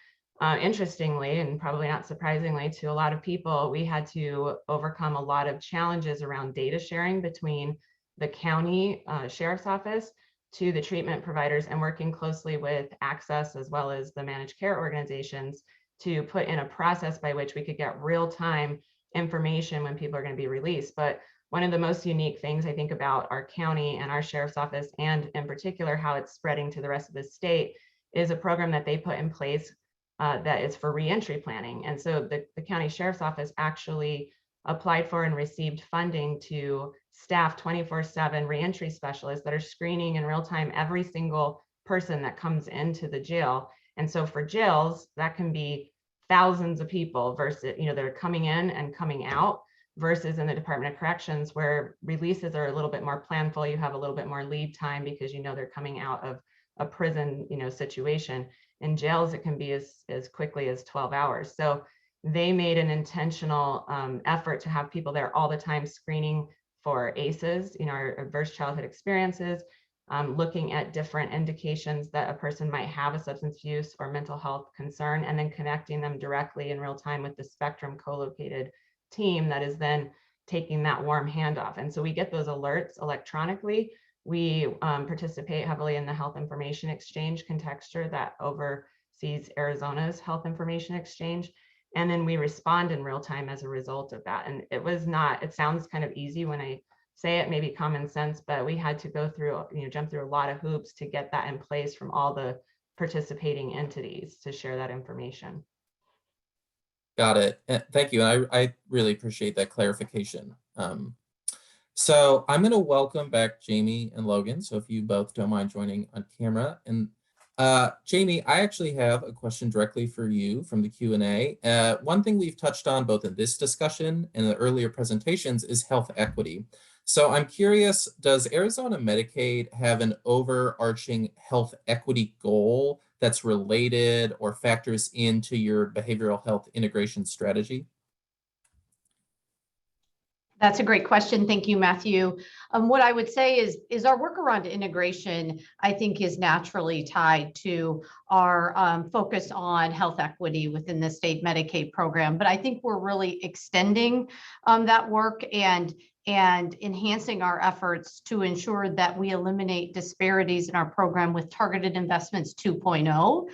interestingly, and probably not surprisingly to a lot of people, we had to overcome a lot of challenges around data sharing between the county sheriff's office to the treatment providers, and working closely with Access as well as the managed care organizations to put in a process by which we could get real-time information when people are going to be released. But one of the most unique things I think about our county and our sheriff's office, and in particular how it's spreading to the rest of the state, is a program that they put in place that is for reentry planning. And so the county sheriff's office actually applied for and received funding to staff 24/7 reentry specialists that are screening in real time every single person that comes into the jail. And so for jails, that can be thousands of people versus, they're coming in and coming out, versus in the Department of Corrections, where releases are a little bit more planful. You have a little bit more lead time because they're coming out of a prison, situation. In jails, it can be as quickly as 12 hours. So they made an intentional effort to have people there all the time screening for ACEs, our adverse childhood experiences, looking at different indications that a person might have a substance use or mental health concern, and then connecting them directly in real time with the Spectrum co-located team that is then taking that warm handoff. And so we get those alerts electronically. We participate heavily in the Health Information Exchange contexture that oversees Arizona's Health Information Exchange. And then we respond in real time as a result of that. And it sounds kind of easy when I say it, maybe common sense, but we had to go through, jump through a lot of hoops to get that in place from all the participating entities to share that information. Got it. Thank you. And I really appreciate that clarification. So I'm going to welcome back Jamie and Logan. So if you both don't mind joining on camera. And Jamie, I actually have a question directly for you from the Q&A. One thing we've touched on both in this discussion and the earlier presentations is health equity. So I'm curious, does Arizona Medicaid have an overarching health equity goal that's related or factors into your behavioral health integration strategy? That's a great question. Thank you, Matthew. What I would say is our work around integration, I think, is naturally tied to our focus on health equity within the state Medicaid program. But I think we're really extending that work and and enhancing our efforts to ensure that we eliminate disparities in our program with targeted investments 2.0,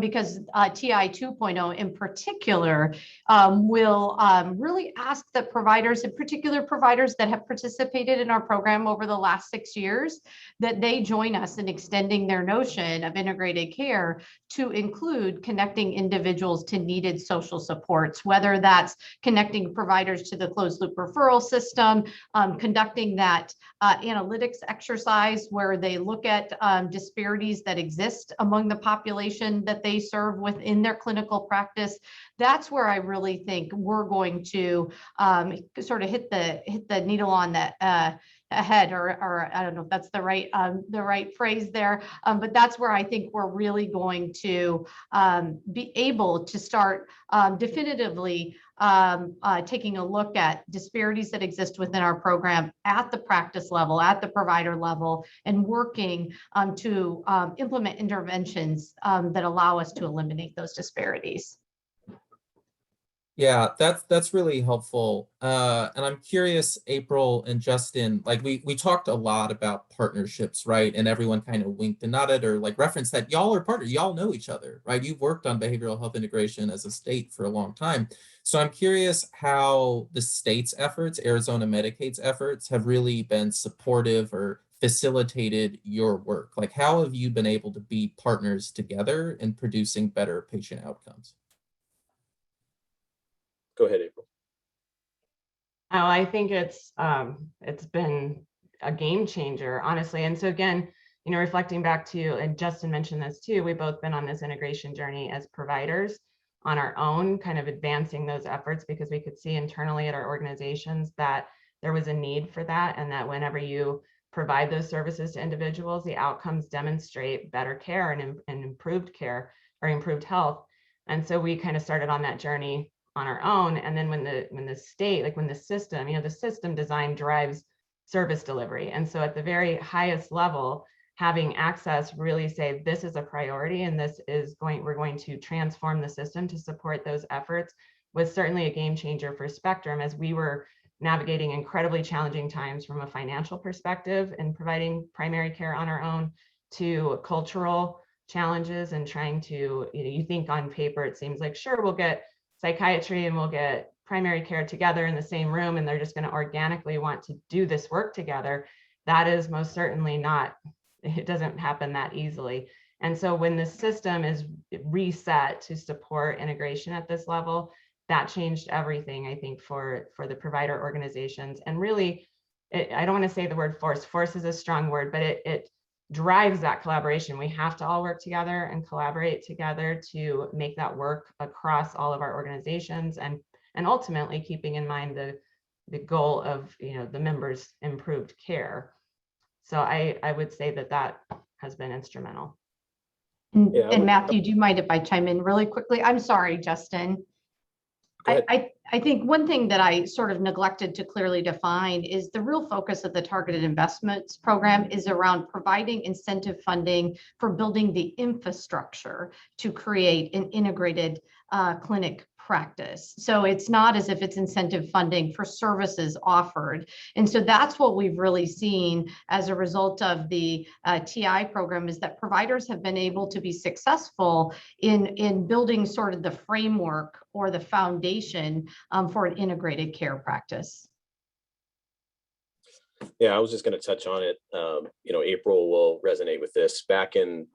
because TI 2.0 in particular will really ask that providers, in particular providers that have participated in our program over the last 6 years, that they join us in extending their notion of integrated care to include connecting individuals to needed social supports, whether that's connecting providers to the closed loop referral system, conducting that analytics exercise where they look at disparities that exist among the population that they serve within their clinical practice. That's where I really think we're going to sort of hit the needle on that ahead, or I don't know if that's the right phrase there, but that's where I think we're really going to be able to start definitively taking a look at disparities that exist within our program at the practice level, at the provider level, and working to implement interventions that allow us to eliminate those disparities. Yeah, that's really helpful. And I'm curious, April and Justin, like we talked a lot about partnerships, right? And everyone kind of winked and nodded or like referenced that y'all are partners, y'all know each other, right? You've worked on behavioral health integration as a state for a long time. So I'm curious how the state's efforts, Arizona Medicaid's efforts, have really been supportive or facilitated your work. Like how have you been able to be partners together in producing better patient outcomes? Go ahead, April. Oh, I think it's been a game changer, honestly. And so again, reflecting back to, and Justin mentioned this too, we've both been on this integration journey as providers on our own, kind of advancing those efforts because we could see internally at our organizations that there was a need for that, and that whenever you provide those services to individuals, the outcomes demonstrate better care and improved care or improved health. And so we kind of started on that journey on our own. And then when the state, like when the system, the system design drives service delivery. And so at the very highest level, having access really say, this is a priority and we're going to transform the system to support those efforts was certainly a game changer for Spectrum as we were navigating incredibly challenging times from a financial perspective and providing primary care on our own to cultural challenges and trying to, you think on paper, it seems like, sure, we'll get psychiatry and we'll get primary care together in the same room and they're just going to organically want to do this work together. That is most certainly not, it doesn't happen that easily. And so when the system is reset to support integration at this level, that changed everything, I think, for the provider organizations. And really, I don't want to say the word force. Force is a strong word, but it drives that collaboration. We have to all work together and collaborate together to make that work across all of our organizations and ultimately keeping in mind the goal of the members' improved care. So I would say that has been instrumental. And Matthew, do you mind if I chime in really quickly? I'm sorry, Justin. I think one thing that I sort of neglected to clearly define is the real focus of the targeted investments program is around providing incentive funding for building the infrastructure to create an integrated clinic practice. So it's not as if it's incentive funding for services offered. And so that's what we've really seen as a result of the TI program is that providers have been able to be successful in building sort of the framework or the foundation for an integrated care practice. Yeah, I was just going to touch on it. April will resonate with this. Back in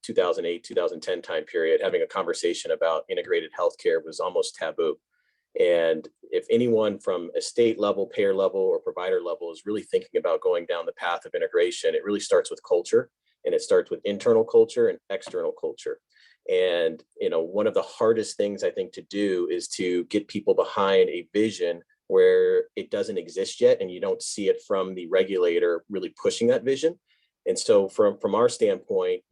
2008, 2010 time period, having a conversation about integrated healthcare was almost taboo. And if anyone from a state level, payer level, or provider level is really thinking about going down the path of integration, it really starts with culture, and it starts with internal culture and external culture. And one of the hardest things I think to do is to get people behind a vision where it doesn't exist yet and you don't see it from the regulator really pushing that vision. And so from our standpoint,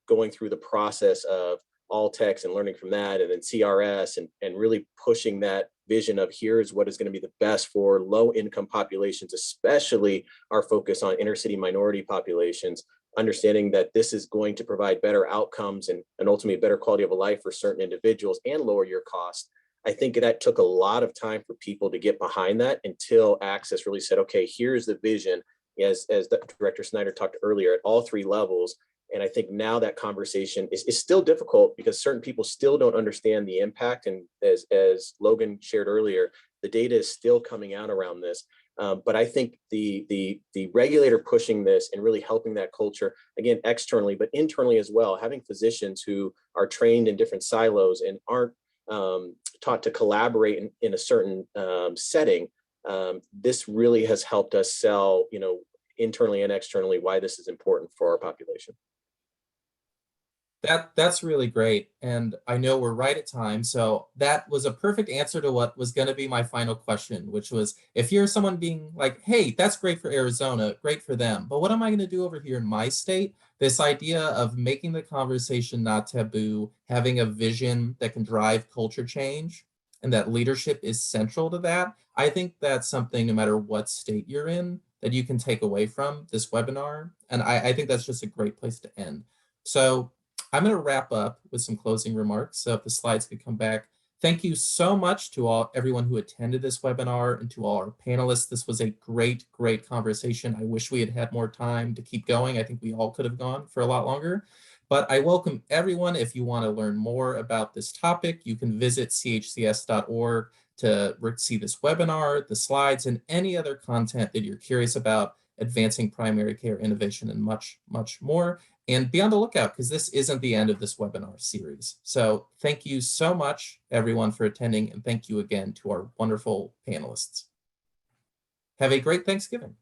going through the process of all text and learning from that, and then CRS and really pushing that vision of here's what is going to be the best for low income populations, especially our focus on inner city minority populations, understanding that this is going to provide better outcomes and ultimately better quality of life for certain individuals and lower your cost. I think that took a lot of time for people to get behind that until Access really said, okay, here's the vision, as the Director Snyder talked earlier, at all three levels. And I think now that conversation is still difficult because certain people still don't understand the impact. And as Logan shared earlier, the data is still coming out around this. But I think the regulator pushing this and really helping that culture, again, externally, but internally as well, having physicians who are trained in different silos and aren't taught to collaborate in a certain setting, this really has helped us sell, internally and externally, why this is important for our population. That's really great. And I know we're right at time. So that was a perfect answer to what was going to be my final question, which was, if you're someone being like, hey, that's great for Arizona, great for them, but what am I going to do over here in my state? This idea of making the conversation not taboo, having a vision that can drive culture change, and that leadership is central to that. I think that's something, no matter what state you're in, that you can take away from this webinar. And I think that's just a great place to end. So I'm going to wrap up with some closing remarks. So if the slides could come back. Thank you so much to everyone who attended this webinar and to all our panelists. This was a great, great conversation. I wish we had had more time to keep going. I think we all could have gone for a lot longer. But I welcome everyone. If you want to learn more about this topic, you can visit chcs.org to see this webinar, the slides, and any other content that you're curious about advancing primary care innovation and much, much more. And be on the lookout, because this isn't the end of this webinar series. So thank you so much, everyone, for attending. And thank you again to our wonderful panelists. Have a great Thanksgiving.